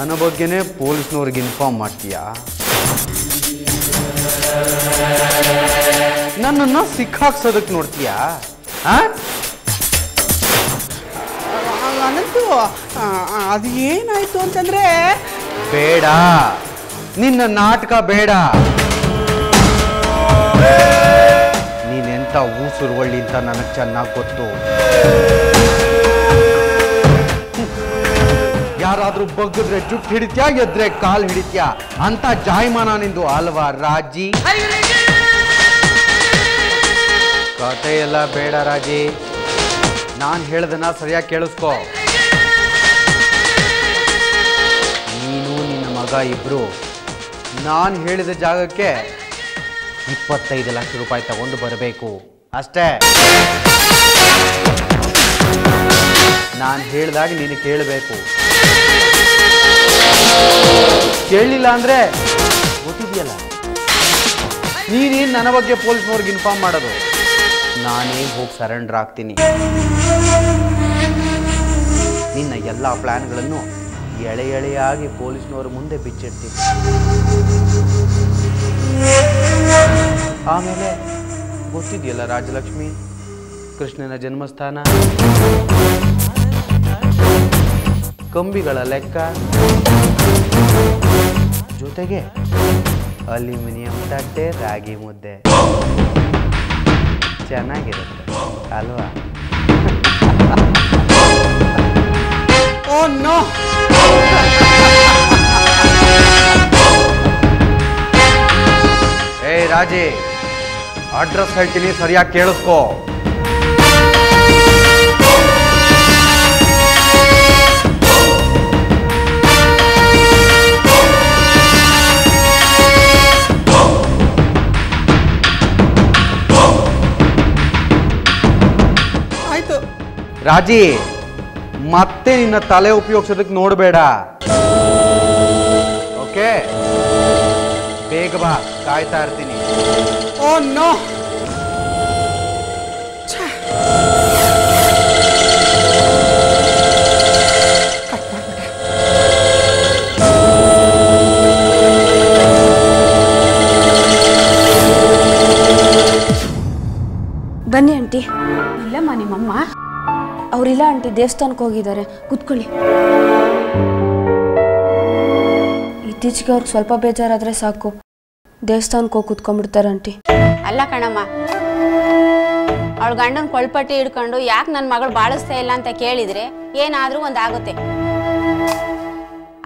ನನ್ನ ಬಗ್ಗೆನೇ ಪೊಲೀಸ್ನವ್ರಿಗೆ ಇನ್ಫಾರ್ಮ್ ಮಾಡ್ತೀಯಾ? ನನ್ನನ್ನು ಸಿಕ್ಕಾಕ್ಸೋದಕ್ಕೆ ನೋಡ್ತೀಯಾ? ಅನಂತು ಅದು ಏನಾಯ್ತು ಅಂತಂದ್ರೆ ಬೇಡ, ನಿನ್ನ ನಾಟಕ ಬೇಡ. ನೀನೆಂತ ಊಸುರುವಳ್ಳಿ ಅಂತ ನನಗೆ ಚೆನ್ನಾಗಿ ಗೊತ್ತು. ಯಾರಾದ್ರೂ ಬಗ್ಗಿದ್ರೆ ಜುಟ್ಟು ಹಿಡಿತ್ಯಾ, ಎದ್ರೆ ಕಾಲು ಹಿಡಿತ್ಯಾ ಅಂತ ಜಾಯಮಾನ ನಿಂದು ಅಲ್ವಾ ರಾಜಿ? ಕತೆ ಎಲ್ಲ ಬೇಡ ರಾಜಿ, ನಾನು ಹೇಳ್ದನ್ನ ಸರಿಯಾಗಿ ಕೇಳಿಸ್ಕೊ. ನೀನು ನಿನ್ನ ಮಗ ಇಬ್ರು ನಾನು ಹೇಳಿದ ಜಾಗಕ್ಕೆ 25 ಲಕ್ಷ ರೂಪಾಯಿ ತಗೊಂಡು ಬರಬೇಕು ಅಷ್ಟೇ. ನಾನು ಹೇಳಿದಾಗ ನೀನು ಕೇಳಬೇಕು. ಕೇಳಲಿಲ್ಲ ಅಂದ್ರೆ ಗೊತ್ತಿದೆಯಲ್ಲ, ನೀನೇನು ನನ್ನ ಬಗ್ಗೆ ಪೊಲೀಸ್ನವ್ರಿಗೆ ಇನ್ಫಾರ್ಮ್ ಮಾಡೋದು, ನಾನೇ ಹೋಗಿ ಸರೆಂಡರ್ ಆಗ್ತೀನಿ. ನಿನ್ನ ಎಲ್ಲ ಪ್ಲ್ಯಾನ್ಗಳನ್ನು ಎಳೆ ಎಳೆಯಾಗಿ ಪೊಲೀಸ್ನವ್ರ ಮುಂದೆ ಬಿಚ್ಚಿಡ್ತೀನಿ. ಆಮೇಲೆ ಗೊತ್ತಿದೆಯಲ್ಲ ರಾಜಲಕ್ಷ್ಮಿ, ಕೃಷ್ಣನ ಜನ್ಮಸ್ಥಾನ, ಕಂಬಿಗಳ ಲೆಕ್ಕ, ಜೊತೆಗೆ ಅಲ್ಯೂಮಿನಿಯಂ ತಟ್ಟೆ, ರಾಗಿ ಮುದ್ದೆ. ಚೆನ್ನಾಗಿರುತ್ತೆ ಅಲ್ವಾ? Oh no! ಏಯ್ ರಾಜಿ, ಅಡ್ರೆಸ್ ಹೇಳ್ತೀನಿ, ಸರಿಯಾಗಿ ಕೇಳಿಸ್ಕೋ. ಆಯ್ತು ರಾಜಿ, ಮತ್ತೆ ನಿನ್ನ ತಲೆ ಉಪಯೋಗಿಸೋದಕ್ಕೆ ನೋಡಬೇಡ. ಓಕೆ, ಬೇಗ ಬಾ, ಕಾಯ್ತಾ ಇರ್ತೀನಿ. Oh no! ಬನ್ನಿ ಆಂಟಿ. ಇಲ್ಲಮ್ಮ ನಿಮ್ಮಮ್ಮ ಅವರಿಲ್ಲ ಆಂಟಿ, ದೇವಸ್ಥಾನಕ್ಕೆ ಹೋಗಿದ್ದಾರೆ. ಕೂತ್ಕೊಳ್ಳಿ. ಇತ್ತೀಚೆಗೆ ಅವ್ರಿಗೆ ಸ್ವಲ್ಪ ಬೇಜಾರಾದರೆ ಸಾಕು, ದೇವಸ್ಥಾನಕ್ಕೆ ಹೋಗಿ ಕೂತ್ಕೊಂಡ್ಬಿಡ್ತಾರೆ ಆಂಟಿ. ಅಲ್ಲ ಕಣಮ್ಮ, ಅವಳ ಗಂಡನ ಕೊಳ್ಪಟ್ಟಿ ಹಿಡ್ಕೊಂಡು ಯಾಕೆ ನನ್ನ ಮಗಳು ಬಾಳಿಸ್ತಾ ಇಲ್ಲ ಅಂತ ಕೇಳಿದ್ರೆ ಏನಾದರೂ ಒಂದು ಆಗುತ್ತೆ.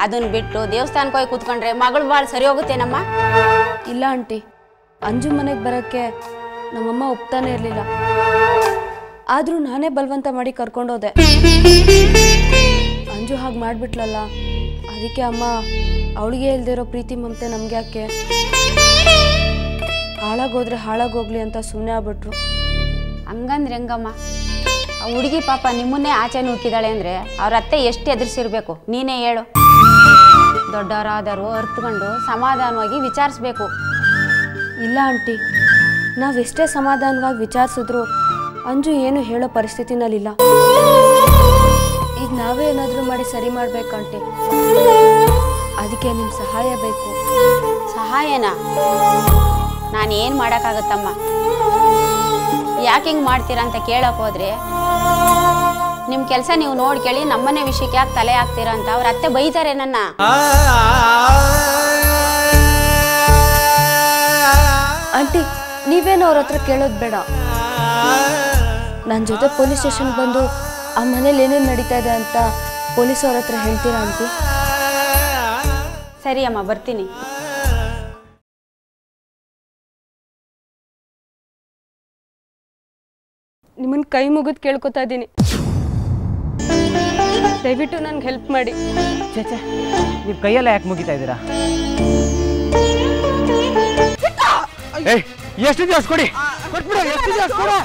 ಅದನ್ನ ಬಿಟ್ಟು ದೇವಸ್ಥಾನಕ್ಕೆ ಹೋಗಿ ಕೂತ್ಕೊಂಡ್ರೆ ಮಗಳು ಬಾಳು ಸರಿ ಹೋಗುತ್ತೇನಮ್ಮ? ಇಲ್ಲ ಆಂಟಿ, ಅಂಜು ಮನೆಗೆ ಬರೋಕ್ಕೆ ನಮ್ಮಮ್ಮ ಒಪ್ತಾನೆ ಇರಲಿಲ್ಲ. ಆದರೂ ನಾನೇ ಬಲವಂತ ಮಾಡಿ ಕರ್ಕೊಂಡೋದೆ. ಅಂಜು ಹಾಗೆ ಮಾಡಿಬಿಟ್ಲಲ್ಲ, ಅದಕ್ಕೆ ಅಮ್ಮ ಅವಳಿಗೆ ಇಲ್ದಿರೋ ಪ್ರೀತಿ ಮಮತೆ ನಮ್ಗೆ ಯಾಕೆ, ಹಾಳಾಗೋದ್ರೆ ಹಾಳಾಗೋಗ್ಲಿ ಅಂತ ಸುಮ್ಮನೆ ಆಗ್ಬಿಟ್ರು. ಹಂಗಂದ್ರೆ ಹೆಂಗಮ್ಮ? ಆ ಹುಡುಗಿ ಪಾಪ ನಿಮ್ಮನ್ನೇ ಆಚೆ ನುಗ್ಗಿದ್ದಾಳೆ ಅಂದರೆ ಅವ್ರ ಅತ್ತೆ ಎಷ್ಟು ಎದುರಿಸಿರ್ಬೇಕು ನೀನೇ ಹೇಳು. ದೊಡ್ಡವರಾದರೂ ಅರ್ಥಕೊಂಡು ಸಮಾಧಾನವಾಗಿ ವಿಚಾರಿಸ್ಬೇಕು. ಇಲ್ಲ ಆಂಟಿ, ನಾವೆಷ್ಟೇ ಸಮಾಧಾನವಾಗಿ ವಿಚಾರಿಸಿದ್ರು ಅಂಜು ಏನು ಹೇಳೋ ಪರಿಸ್ಥಿತಿನಲ್ಲಿಲ್ಲ. ಈಗ ನಾವೇ ಏನಾದರೂ ಮಾಡಿ ಸರಿ ಮಾಡ್ಬೇಕಂಟಿ. ಅದಕ್ಕೆ ನಿಮ್ಮ ಸಹಾಯ ಬೇಕು. ಸಹಾಯನಾ? ನಾನು ಏನು ಮಾಡೋಕ್ಕಾಗತ್ತಮ್ಮ? ಯಾಕೆ ಹಿಂಗೆ ಮಾಡ್ತೀರಾ ಅಂತ ಕೇಳಕ್ಕೆ ಹೋದ್ರೆ ನಿಮ್ಮ ಕೆಲಸ ನೀವು ನೋಡ್ಕೊಳ್ಳಿ, ನಮ್ಮನೆ ವಿಷಯಕ್ಕೆ ಯಾಕೆ ತಲೆ ಹಾಕ್ತೀರಾ ಅಂತ ಅವ್ರ ಅತ್ತೆ ಬೈತಾರೆ ನನ್ನ. ಆಂಟಿ, ನೀವೇನು ಅವ್ರ ಹತ್ರ ಕೇಳೋದು ಬೇಡ. ನನ್ನ ಜೊತೆ ಪೊಲೀಸ್ ಸ್ಟೇಷನ್ಗೆ ಬಂದು ಆ ಮನೇಲಿ ಏನೇನು ನಡೀತಾ ಇದೆ ಅಂತ ಪೊಲೀಸವ್ರ ಹತ್ರ ಹೇಳ್ತೀರಾ ಆಂಟಿ? ಸರಿ ಅಮ್ಮ, ಬರ್ತೀನಿ. ನಿಮ್ಮನ್ನು ಕೈ ಮುಗಿದು ಕೇಳ್ಕೊತಾ ಇದ್ದೀನಿ, ದಯವಿಟ್ಟು ನನಗೆ ಹೆಲ್ಪ್ ಮಾಡಿ. ಚೇಚೆ, ನೀವು ಕೈಯೆಲ್ಲ ಯಾಕೆ ಮುಗಿತಾ ಇದ್ದೀರಾ? ಎಷ್ಟು ದಿವಸ ಕೊಡಿ, ಕೊಟ್ಬಿಡು, ಎಷ್ಟು ದಿವಸ ಕೊಡು.